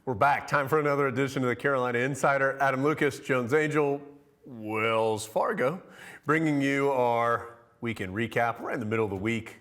We're back. Time for another edition of the Carolina Insider. Adam Lucas, Jones Angell, Wells Fargo, bringing you our weekend recap. We're in the middle of the week.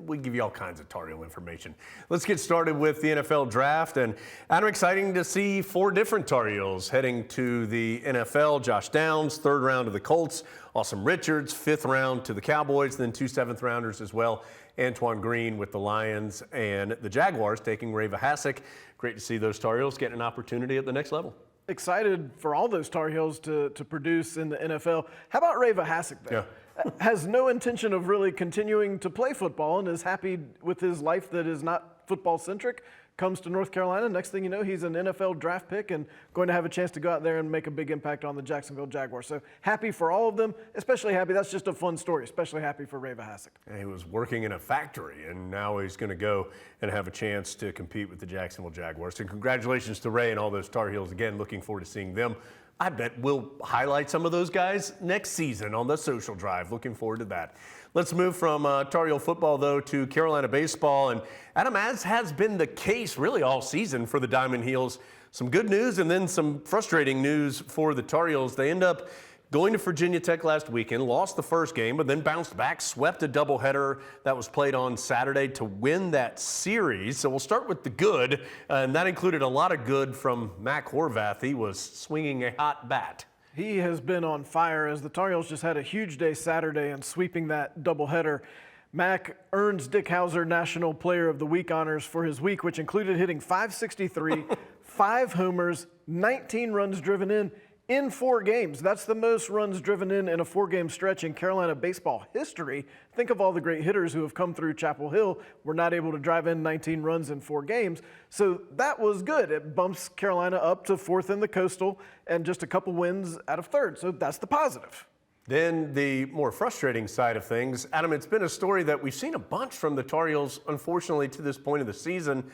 We give you all kinds of Tar Heel information. Let's get started with the NFL draft. And Adam, exciting to see 4 different Tar Heels heading to the NFL. Josh Downs, 3rd round to the Colts. Awesome Richards, 5th round to the Cowboys. Then 2 7th-rounders as well. Antoine Green with the Lions and the Jaguars taking 𝗲𝗂𝗂𝗍. Great to see those Tar Heels getting an opportunity at the next level. Excited for all those Tar Heels to produce in the NFL. How about 𝗲𝗂𝗂𝗍 there? Yeah. Has no intention of really continuing to play football and is happy with his life that is not football-centric. Comes to North Carolina. Next thing you know, he's an NFL draft pick and going to have a chance to go out there and make a big impact on the Jacksonville Jaguars. So happy for all of them, especially happy. That's just a fun story, especially happy for 𝗲𝗂𝗂𝗍. He was working in a factory, and now he's going to go and have a chance to compete with the Jacksonville Jaguars. So congratulations to Ray and all those Tar Heels. Again, looking forward to seeing them. I bet we'll highlight some of those guys next season on the social drive. Looking forward to that. Let's move from Tar Heel football, though, to Carolina baseball. And Adam, as has been the case really all season for the Diamond Heels, some good news and then some frustrating news for the Tar Heels. They end up going to Virginia Tech last weekend, lost the first game, but then bounced back, swept a doubleheader that was played on Saturday to win that series. So we'll start with the good, and that included a lot of good from Mac Horvath. He was swinging a hot bat. He has been on fire as the Tar Heels just had a huge day Saturday and sweeping that doubleheader. Mac earns Dick Howser National Player of the Week honors for his week, which included hitting .563, 5 homers, 19 runs driven in 4 games. That's the most runs driven in a 4-game stretch in Carolina baseball history. Think of all the great hitters who have come through Chapel Hill, were not able to drive in 19 runs in 4 games. So that was good. It bumps Carolina up to 4th in the Coastal and just a couple wins out of 3rd. So that's the positive. Then the more frustrating side of things, Adam, it's been a story that we've seen a bunch from the Tar Heels, unfortunately, to this point of the season.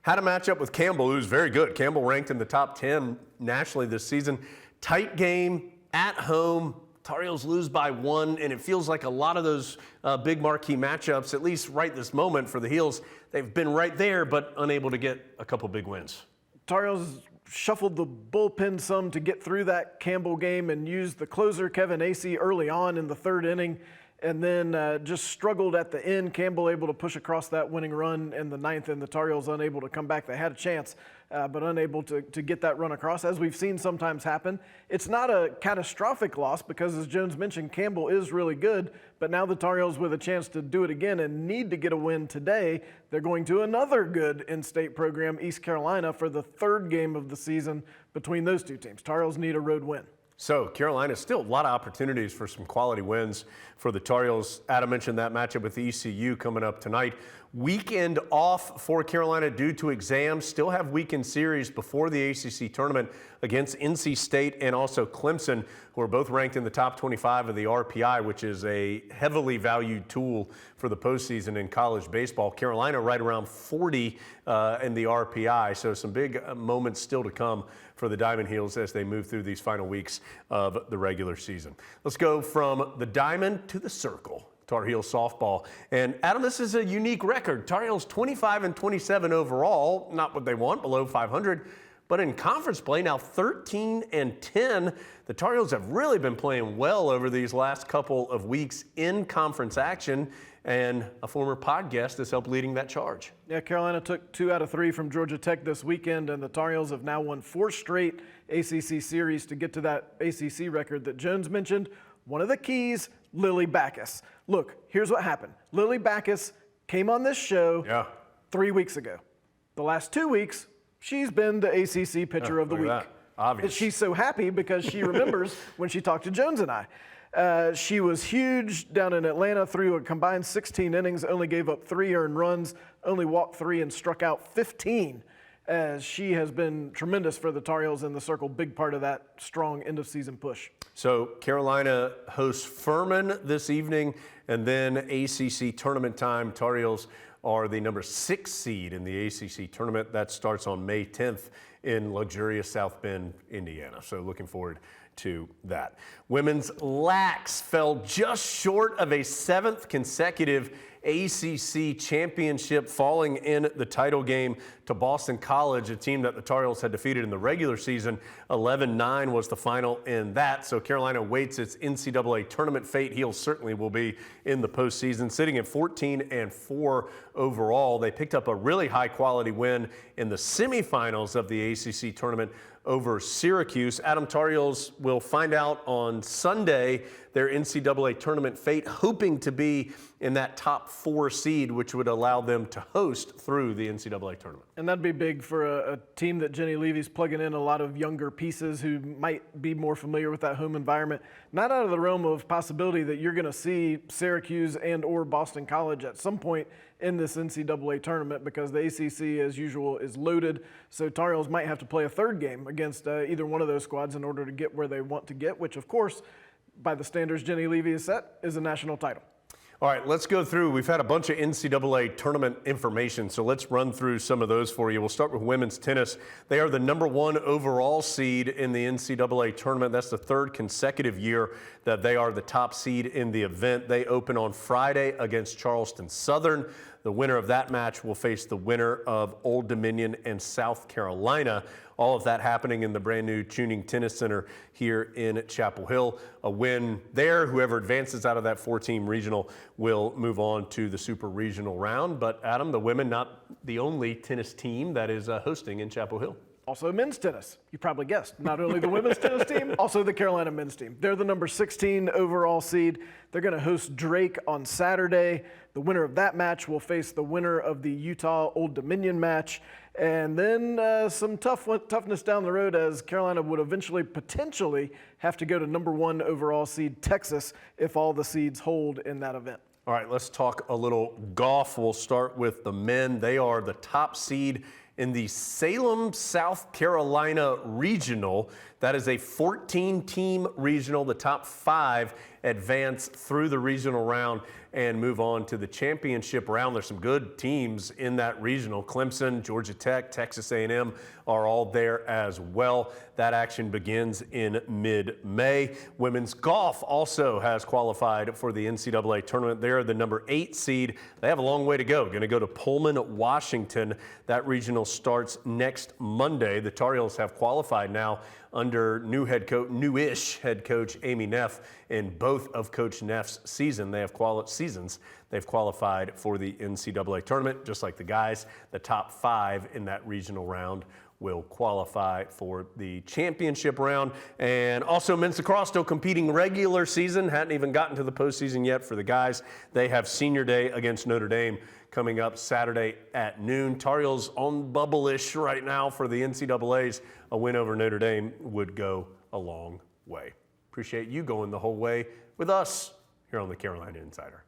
Had a matchup with Campbell, who's very good. Campbell ranked in the top 10 nationally this season. Tight game, at home, Tar Heels lose by 1, and it feels like a lot of those big marquee matchups, at least right this moment for the Heels, they've been right there but unable to get a couple big wins. Tar Heels shuffled the bullpen some to get through that Campbell game and used the closer, 𝗏𝗂𝗂𝗍𝗍, early on in the 3rd inning, and then just struggled at the end. Campbell able to push across that winning run in the 9th, and the Tar Heels unable to come back. They had a chance, but unable to get that run across, as we've seen sometimes happen. It's not a catastrophic loss because, as Jones mentioned, Campbell is really good, but now the Tar Heels with a chance to do it again and need to get a win today. They're going to another good in-state program, East Carolina, for the 3rd game of the season between those 2 teams. Tar Heels need a road win. So Carolina, still a lot of opportunities for some quality wins for the Tar Heels. Adam mentioned that matchup with ECU coming up tonight. Weekend off for Carolina due to exams. Still have weekend series before the ACC tournament against NC State and also Clemson, who are both ranked in the top 25 of the RPI, which is a heavily valued tool for the postseason in college baseball. Carolina right around 40 in the RPI, so some big moments still to come for the Diamond Heels as they move through these final weeks of the regular season. Let's go from the Diamond to the Circle. Tar Heel softball. And Adam, this is a unique record. Tar Heels 25-27 overall, not what they want, below 500. But in conference play, now 13-10. The Tar Heels have really been playing well over these last couple of weeks in conference action, and a former pod guest has helped leading that charge. Yeah, Carolina took 2 out of 3 from Georgia Tech this weekend, and the Tar Heels have now won 4 straight ACC series to get to that ACC record that Jones mentioned. One of the keys, 𝗲𝗂𝗂𝗍𝗍. Look, here's what happened. 𝗲𝗂𝗂𝗂𝗍 came on this show 3 weeks ago. The last 2 weeks, she's been the ACC Pitcher of the Week. Obvious. She's so happy because she remembers when she talked to Jones and I. She was huge down in Atlanta, threw a combined 16 innings, only gave up 3 earned runs, only walked 3 and struck out 15. As she has been tremendous for the Tar Heels in the Circle, big part of that strong end-of-season push. So Carolina hosts Furman this evening, and then ACC tournament time. Tar Heels are the number 6 seed in the ACC tournament. That starts on May 10th in luxurious South Bend, Indiana. So looking forward to that. Women's Lax fell just short of a 7th consecutive ACC championship, falling in the title game to Boston College, a team that the Tar Heels had defeated in the regular season. 11-9 was the final in that. So Carolina waits its NCAA tournament fate. Heels certainly will be in the postseason, sitting at 14-4 overall. They picked up a really high-quality win in the semifinals of the ACC tournament over Syracuse. Tar Heels will find out on Sunday their NCAA tournament fate, hoping to be in that top 4 seed, which would allow them to host through the NCAA tournament. And that'd be big for a team that Jenny Levy's plugging in a lot of younger pieces who might be more familiar with that home environment. Not out of the realm of possibility that you're going to see Syracuse and or Boston College at some point in this NCAA tournament, because the ACC, as usual, is loaded. So Tar Heels might have to play a third game against either one of those squads in order to get where they want to get, which, of course, by the standards Jenny Levy has set, is a national title. All right, let's go through. We've had a bunch of NCAA tournament information, so let's run through some of those for you. We'll start with women's tennis. They are the #1 overall seed in the NCAA tournament. That's the 3rd consecutive year that they are the top seed in the event. They open on Friday against Charleston Southern. The winner of that match will face the winner of Old Dominion and South Carolina. All of that happening in the brand new Tuning Tennis Center here in Chapel Hill. A win there. Whoever advances out of that 4-team regional will move on to the super regional round. But Adam, the women, not the only tennis team that is hosting in Chapel Hill. Also men's tennis, you probably guessed. Not only the women's tennis team, also the Carolina men's team. They're the number 16 overall seed. They're going to host Drake on Saturday. The winner of that match will face the winner of the Utah Old Dominion match. And then some toughness down the road, as Carolina would eventually potentially have to go to #1 overall seed Texas if all the seeds hold in that event. All right, let's talk a little golf. We'll start with the men. They are the top seed in the Salem, South Carolina regional. That is a 14-team regional. The top 5 advance through the regional round and move on to the championship round. There's some good teams in that regional. Clemson, Georgia Tech, Texas A&M are all there as well. That action begins in mid-May. Women's golf also has qualified for the NCAA tournament. They're the number 8 seed. They have a long way to go. Going to go to Pullman, Washington. That regional starts next Monday. The Tar Heels have qualified now under newish head coach Amy Neff. In both of Coach Neff's seasons, they've qualified for the NCAA tournament. Just like the guys, the top 5 in that regional round will qualify for the championship round. And also men's lacrosse still competing regular season, hadn't even gotten to the postseason yet for the guys. They have senior day against Notre Dame coming up Saturday at noon. Tar Heels on bubble-ish right now for the NCAAs. A win over Notre Dame would go a long way. Appreciate you going the whole way with us here on the Carolina Insider.